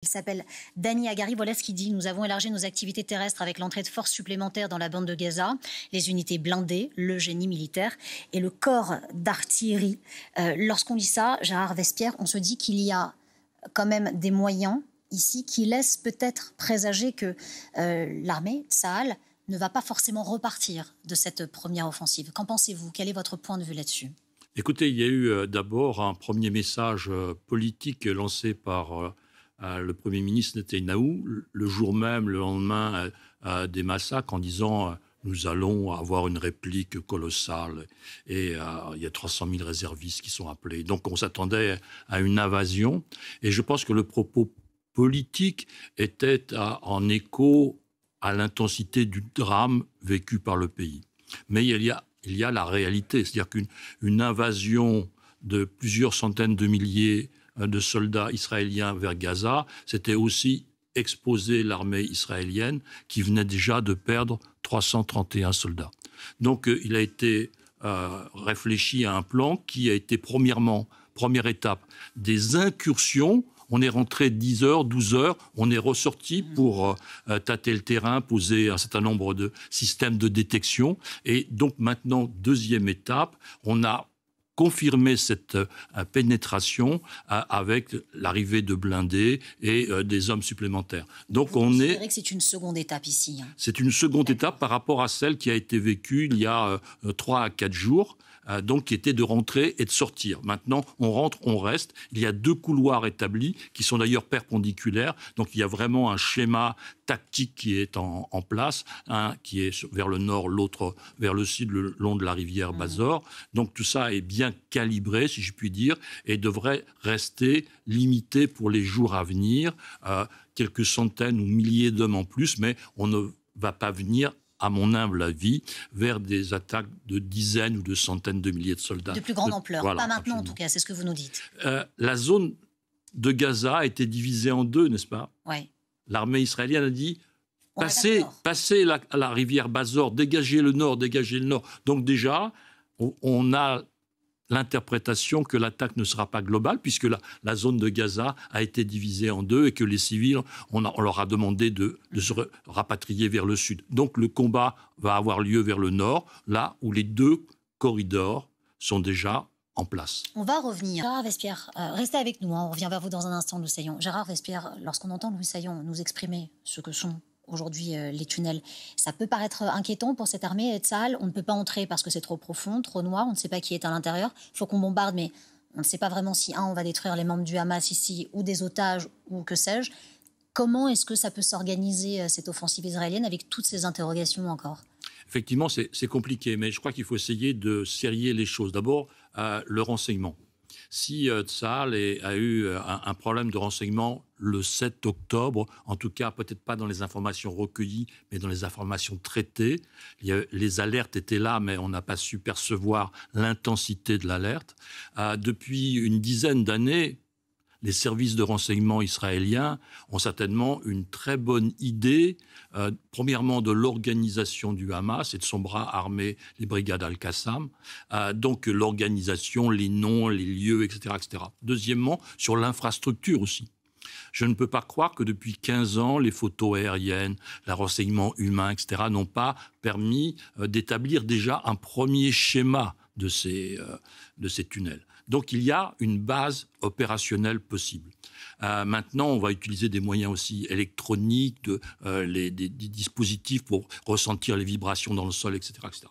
Il s'appelle Dani Agari. Voilà ce qu'il dit. Nous avons élargi nos activités terrestres avec l'entrée de forces supplémentaires dans la bande de Gaza, les unités blindées, le génie militaire et le corps d'artillerie. Lorsqu'on lit ça, Gérard Vespierre, on se dit qu'il y a quand même des moyens ici qui laissent peut-être présager que l'armée, Tsahal, ne va pas forcément repartir de cette première offensive. Qu'en pensez-vous? Quel est votre point de vue là-dessus? Écoutez, il y a eu d'abord un premier message politique lancé par le Premier ministre Netanyahou, le jour même, le lendemain des massacres, en disant nous allons avoir une réplique colossale et il y a 300 000 réservistes qui sont appelés. Donc on s'attendait à une invasion et je pense que le propos politique était en écho à l'intensité du drame vécu par le pays. Mais il y a la réalité, c'est-à-dire qu'une invasion de plusieurs centaines de milliers de soldats israéliens vers Gaza, c'était aussi exposer l'armée israélienne qui venait déjà de perdre 331 soldats. Donc il a été réfléchi à un plan qui a été première étape, des incursions. On est rentré 10 heures, 12 heures, on est ressorti pour tâter le terrain, poser un certain nombre de systèmes de détection. Et donc maintenant, deuxième étape, on a confirmé cette pénétration avec l'arrivée de blindés et des hommes supplémentaires. Donc Vous considérez que c'est une seconde étape ici, hein? C'est une seconde étape par rapport à celle qui a été vécue il y a 3 à 4 jours. Donc qui était de rentrer et de sortir. Maintenant, on rentre, on reste. Il y a 2 couloirs établis qui sont d'ailleurs perpendiculaires. Donc il y a vraiment un schéma tactique qui est en place, un qui est vers le nord, l'autre vers le sud, le long de la rivière Bazor. Donc tout ça est bien calibré, si je puis dire, et devrait rester limité pour les jours à venir. Quelques centaines ou milliers d'hommes en plus, mais on ne va pas venir, à mon humble avis, vers des attaques de dizaines ou de centaines de milliers de soldats. De plus grande ampleur. Voilà, pas maintenant, absolument. en tout cas, c'est ce que vous nous dites. La zone de Gaza a été divisée en 2, n'est-ce pas? Oui. L'armée israélienne a dit passez la rivière Bazor, dégagez le nord. Donc déjà, on a l'interprétation que l'attaque ne sera pas globale, puisque la zone de Gaza a été divisée en 2 et que les civils, on leur a demandé de se rapatrier vers le sud. Donc le combat va avoir lieu vers le nord, là où les 2 corridors sont déjà en place. On va revenir. Gérard Vespierre, restez avec nous, hein, on revient vers vous dans un instant, Louis Saillon. Gérard Vespierre, lorsqu'on entend Louis Saillon nous exprimer ce que sont aujourd'hui les tunnels, ça peut paraître inquiétant pour cette armée Tsahal. On ne peut pas entrer parce que c'est trop profond, trop noir, on ne sait pas qui est à l'intérieur. Il faut qu'on bombarde, mais on ne sait pas vraiment si, on va détruire les membres du Hamas ici, ou des otages, ou que sais-je. Comment est-ce que ça peut s'organiser, cette offensive israélienne, avec toutes ces interrogations encore? Effectivement, c'est compliqué, mais je crois qu'il faut essayer de serrer les choses. D'abord, le renseignement. Si Tsahal a eu un problème de renseignement le 7 octobre, en tout cas peut-être pas dans les informations recueillies, mais dans les informations traitées, les alertes étaient là, mais on n'a pas su percevoir l'intensité de l'alerte. Depuis une dizaine d'années, les services de renseignement israéliens ont certainement une très bonne idée, premièrement de l'organisation du Hamas et de son bras armé, les brigades Al-Qassam, donc l'organisation, les noms, les lieux, etc., etc. Deuxièmement, sur l'infrastructure aussi. Je ne peux pas croire que depuis 15 ans, les photos aériennes, le renseignement humain, etc., n'ont pas permis d'établir déjà un premier schéma de ces tunnels. Donc il y a une base opérationnelle possible. Maintenant, on va utiliser des moyens aussi électroniques, des dispositifs pour ressentir les vibrations dans le sol, etc., etc.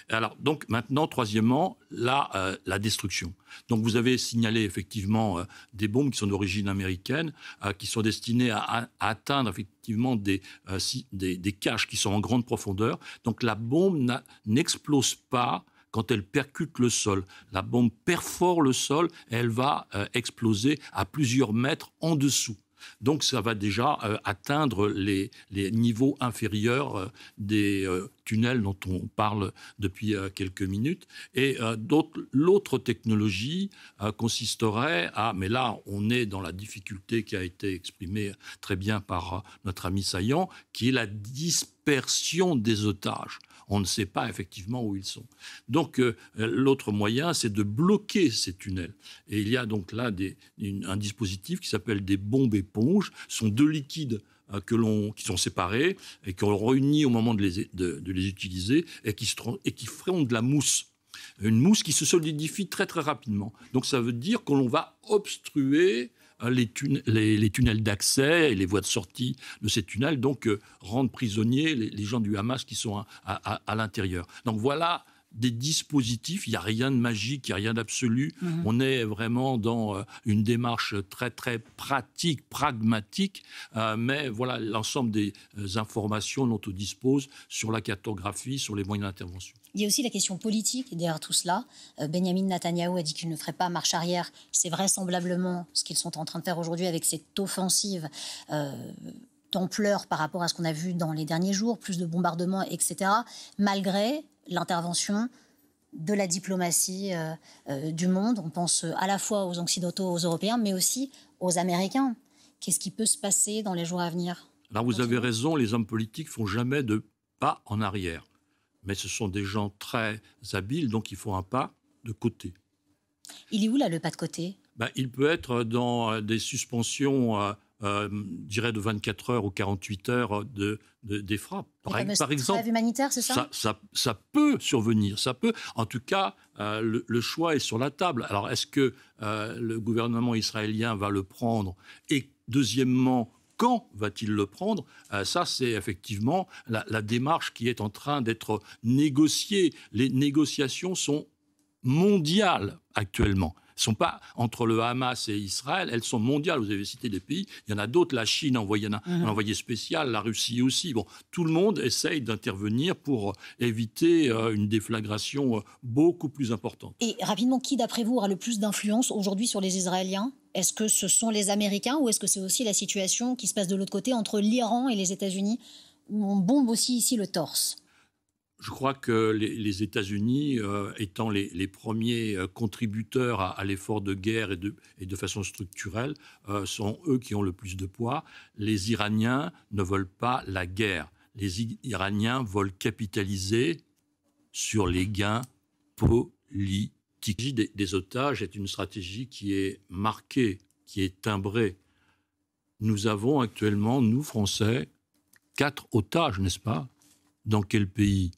Alors, donc maintenant, troisièmement, la destruction. Donc vous avez signalé effectivement des bombes qui sont d'origine américaine, qui sont destinées à atteindre effectivement des caches qui sont en grande profondeur. Donc la bombe n'explose pas quand elle percute le sol. La bombe perfore le sol et elle va exploser à plusieurs mètres en dessous. Donc ça va déjà atteindre les niveaux inférieurs des tunnels dont on parle depuis quelques minutes. Et l'autre technologie consisterait à... Mais là, on est dans la difficulté qui a été exprimée très bien par notre ami Saillant, qui est la dispersion des otages. On ne sait pas effectivement où ils sont. Donc l'autre moyen, c'est de bloquer ces tunnels. Et il y a donc là un dispositif qui s'appelle des bombes éponges. Ce sont deux liquides qui sont séparés et qu'on réunit au moment de les utiliser et qui feront de la mousse. Une mousse qui se solidifie très très rapidement. Donc ça veut dire qu'on va obstruer les tunnels d'accès et les voies de sortie de ces tunnels, donc rendre prisonniers les gens du Hamas qui sont à l'intérieur. Donc voilà des dispositifs, il n'y a rien de magique, il n'y a rien d'absolu. On est vraiment dans une démarche très, très pratique, pragmatique, mais voilà l'ensemble des informations dont on dispose sur la cartographie, sur les moyens d'intervention. Il y a aussi la question politique derrière tout cela. Benjamin Netanyahou a dit qu'il ne ferait pas marche arrière. C'est vraisemblablement ce qu'ils sont en train de faire aujourd'hui avec cette offensive d'ampleur par rapport à ce qu'on a vu dans les derniers jours, plus de bombardements, etc., malgré l'intervention de la diplomatie du monde. On pense à la fois aux Occidentaux, aux Européens, mais aussi aux Américains. Qu'est-ce qui peut se passer dans les jours à venir? Alors vous avez raison, les hommes politiques font jamais de pas en arrière. Mais ce sont des gens très habiles, donc ils font un pas de côté. Il est où là le pas de côté? Il peut être dans des suspensions, je dirais de 24 heures ou 48 heures des frappes. Par exemple, trêve humanitaire, c'est ça? Ça peut survenir, ça peut. En tout cas, le choix est sur la table. Alors, est-ce que le gouvernement israélien va le prendre? Et deuxièmement, quand va-t-il le prendre? Ça, c'est effectivement la démarche qui est en train d'être négociée. Les négociations sont mondiales actuellement. Elles ne sont pas entre le Hamas et Israël, elles sont mondiales. Vous avez cité des pays, il y en a d'autres. La Chine a envoyé un envoyé spécial, la Russie aussi. Bon, tout le monde essaye d'intervenir pour éviter une déflagration beaucoup plus importante. Et rapidement, qui d'après vous aura le plus d'influence aujourd'hui sur les Israéliens? Est-ce que ce sont les Américains ou est-ce que c'est aussi la situation qui se passe de l'autre côté entre l'Iran et les États-Unis, où on bombe aussi ici le torse? Je crois que les États-Unis, étant les premiers contributeurs à l'effort de guerre et de façon structurelle, sont eux qui ont le plus de poids. Les Iraniens ne veulent pas la guerre. Les Iraniens veulent capitaliser sur les gains politiques. Des otages est une stratégie qui est marquée, qui est timbrée. Nous avons actuellement, nous Français, 4 otages, n'est-ce pas? Dans quel pays?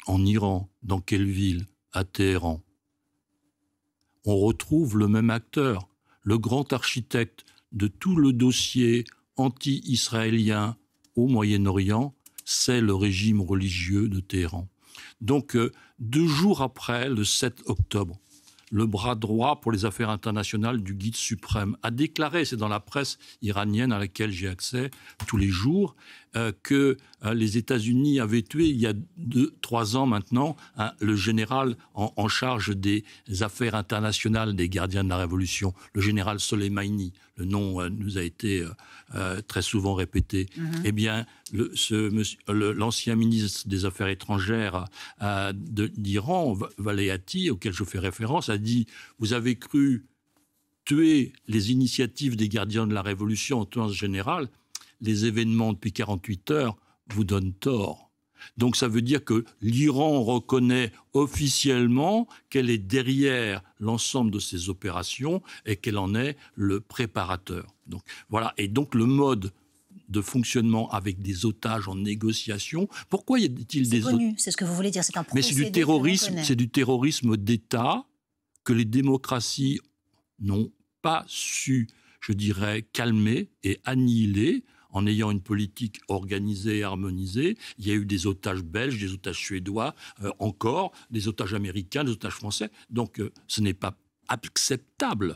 En Iran. Dans quelle ville? À Téhéran. On retrouve le même acteur, le grand architecte de tout le dossier anti-israélien au Moyen-Orient, c'est le régime religieux de Téhéran. Donc, 2 jours après, le 7 octobre, le bras droit pour les affaires internationales du guide suprême a déclaré, c'est dans la presse iranienne à laquelle j'ai accès tous les jours, que les États-Unis avaient tué il y a 2-3 ans maintenant le général en charge des affaires internationales des gardiens de la Révolution, le général Soleimani. Le nom nous a été très souvent répété. Eh bien, l'ancien ministre des Affaires étrangères d'Iran, Valiati, auquel je fais référence, a dit « Vous avez cru tuer les initiatives des gardiens de la Révolution en tuant ce général, les événements depuis 48 heures vous donnent tort. » Donc ça veut dire que l'Iran reconnaît officiellement qu'elle est derrière l'ensemble de ces opérations et qu'elle en est le préparateur. Donc voilà. Et donc le mode de fonctionnement avec des otages en négociation. Pourquoi y a-t-il des otages? C'est ce que vous voulez dire, c'est un procédé. Mais c'est du terrorisme d'État que les démocraties n'ont pas su, je dirais, calmer et annihiler en ayant une politique organisée et harmonisée. Il y a eu des otages belges, des otages suédois, encore, des otages américains, des otages français. Donc ce n'est pas acceptable.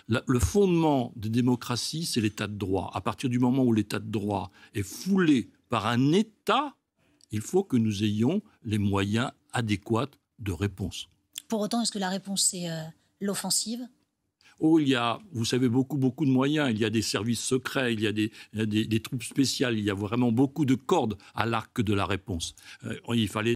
Le fondement des démocraties, c'est l'état de droit. À partir du moment où l'état de droit est foulé par un État, il faut que nous ayons les moyens adéquats de réponse. Pour autant, est-ce que la réponse, c'est l'offensive ? Oh, il y a, vous savez, beaucoup de moyens. Il y a des services secrets, il y a des troupes spéciales. Il y a vraiment beaucoup de cordes à l'arc de la réponse. Il fallait